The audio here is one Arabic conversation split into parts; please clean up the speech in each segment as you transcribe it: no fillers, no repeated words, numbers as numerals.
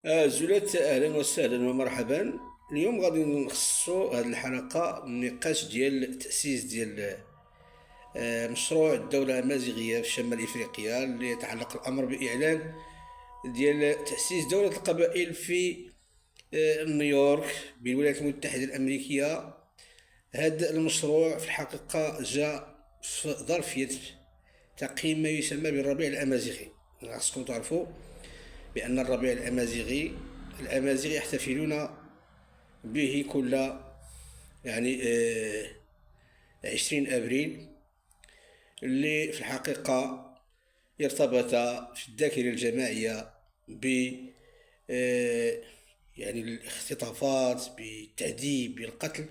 زولات، اهلا وسهلا ومرحبا. اليوم غادي نخصصوا هذه الحلقه النقاش ديال تاسيس ديال مشروع الدوله الامازيغيه في شمال افريقيا، اللي يتعلق الامر باعلان ديال تاسيس دوله القبائل في نيويورك بالولايات المتحده الامريكيه. هذا المشروع في الحقيقه جاء في ظرفيه تقييم ما يسمى بالربيع الامازيغي. خاصكم تعرفوا بأن الربيع الأمازيغ يحتفلون به كل 20 أبريل، اللي في الحقيقة ارتبط في الذاكرة الجماعية ب الاختطافات، بالتعذيب، بالقتل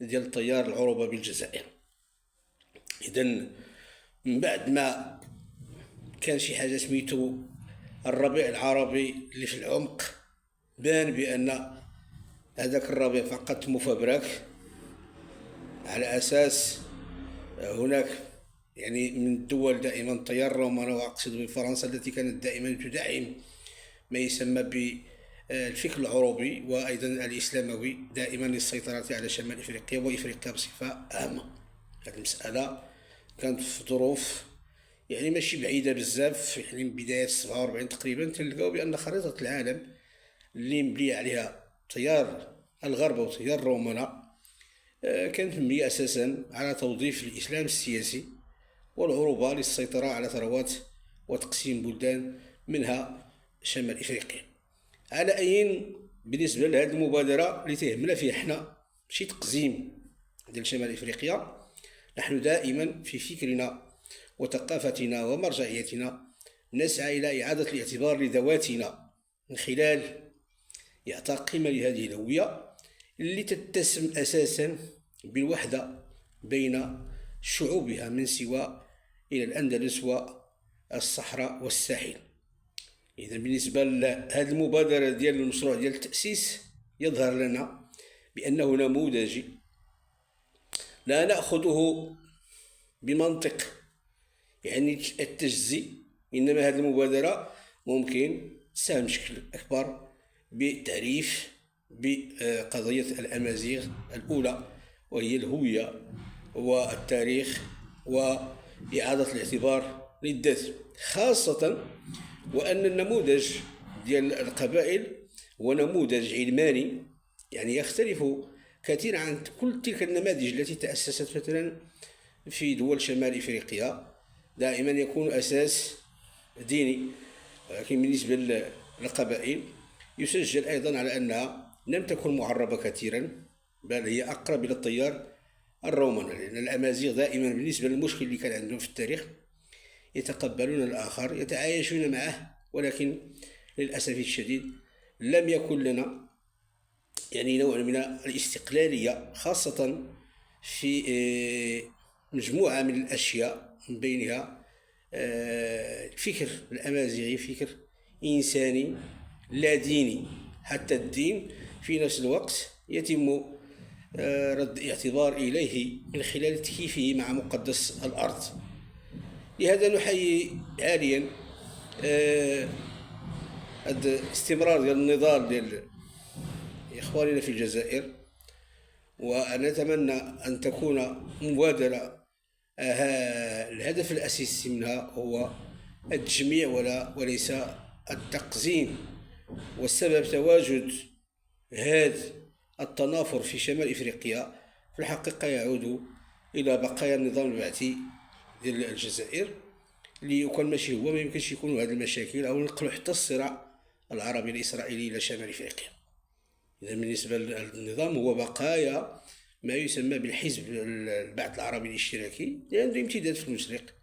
ديال الطيار العروبة بالجزائر. إذا من بعد ما كان شي حاجة سميتو الربيع العربي، اللي في العمق بان بأن هذاك الربيع فقط مفبرك، على أساس هناك من الدول دائما تيار روماني، وأقصد بفرنسا التي كانت دائما تدعم ما يسمى بالفكر العروبي وأيضا الإسلاموي دائما للسيطرة على شمال إفريقيا وإفريقيا بصفة عامة. هذه المسألة كانت في ظروف ماشي بعيدة بزاف، من بداية 47 تقريبا تلقاو بأن خريطة العالم اللي مبنية عليها تيار الغرب وتيار الرومنة كانت مبنية أساسا على توظيف الإسلام السياسي والعروبة للسيطرة على ثروات وتقسيم بلدان منها شمال إفريقيا. على أي بالنسبة لهذه المبادرة اللي تهمنا فيها حنا ماشي تقزيم ديال شمال إفريقيا، نحن دائما في فكرنا وثقافتنا ومرجعيتنا نسعى إلى إعادة الاعتبار لذواتنا من خلال إعطاء قيمة لهذه الهوية اللي تتسم أساسا بالوحدة بين شعوبها من سواء إلى الأندلس والصحراء والساحل. إذا بالنسبة لهذه المبادرة ديال المشروع ديال التأسيس، يظهر لنا بأنه نموذجي لا نأخذه بمنطق التجزي، إنما هذه المبادرة ممكن تساهم بشكل أكبر بتعريف بقضية الأمازيغ الأولى، وهي الهوية والتاريخ وإعادة الاعتبار للذات، خاصة وأن النموذج ديال القبائل هو نموذج علماني يختلف كثيرا عن كل تلك النماذج التي تأسست مثلا في دول شمال إفريقيا. دائما يكون أساس ديني، ولكن بالنسبة للقبائل يسجل أيضا على أنها لم تكن معربة كثيرا، بل هي أقرب إلى التيار الروماني، لأن الأمازيغ دائما بالنسبة للمشكل اللي كان عندهم في التاريخ يتقبلون الآخر، يتعايشون معه، ولكن للأسف الشديد لم يكن لنا نوع من الاستقلالية، خاصة في مجموعة من الأشياء، من بينها الفكر الأمازيغي فكر إنساني لا ديني. حتى الدين في نفس الوقت يتم رد اعتبار إليه من خلال تكييفه مع مقدس الأرض. لهذا نحيي عاليا استمرار ديال النضال ديال إخواننا في الجزائر، ونتمنى أن تكون مبادرة الهدف الأساسي منها هو التجميع وليس التقزيم. والسبب تواجد هذا التنافر في شمال إفريقيا في الحقيقة يعود إلى بقايا النظام البعثي ديال الجزائر، اللي كان ماشي هو، ما يمكنش يكونوا هذه المشاكل أو نقلوا حتى الصراع العربي الإسرائيلي إلى شمال إفريقيا. إذا بالنسبة للنظام هو بقايا ما يسمى بالحزب البعث العربي الاشتراكي، اللي عنده امتداد في المشرق،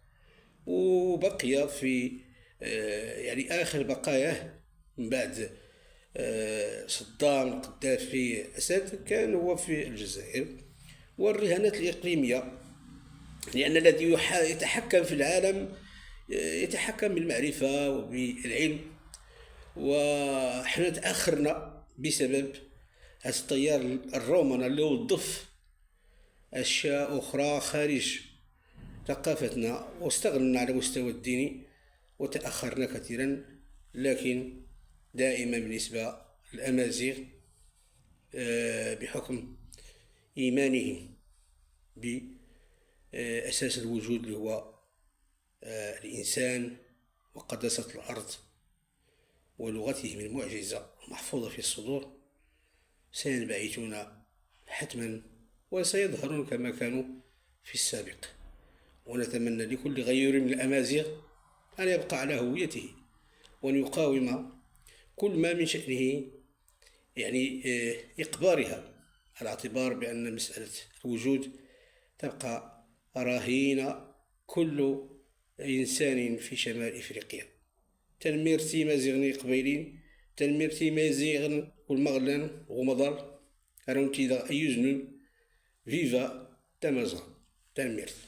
وبقي في آخر بقاياه من بعد صدام القذافي أسد كان هو في الجزائر. والرهانات الإقليمية، لأن الذي يتحكم في العالم يتحكم بالمعرفة وبالعلم، وحنا تأخرنا بسبب هذا التيار الروماني اللي وظف أشياء أخرى خارج ثقافتنا، واستغلنا على المستوى الديني وتأخرنا كثيرا. لكن دائما بالنسبة للأمازيغ بحكم إيمانهم بأساس الوجود اللي هو الإنسان وقداسة الأرض ولغتهم المعجزة محفوظة في الصدور، سينبعثون حتما وسيظهرون كما كانوا في السابق. ونتمنى لكل غيور من الأمازيغ أن يبقى على هويته وأن يقاوم كل ما من شأنه يعني إقبارها، على اعتبار بأن مسألة الوجود تبقى رهين كل إنسان في شمال إفريقيا. تنميرتي مازيغني قبيلين، تنميرتي مازيغن والمغلان ومضر أرونتي دا أيوزنون فيفا تمازغ تنميرت.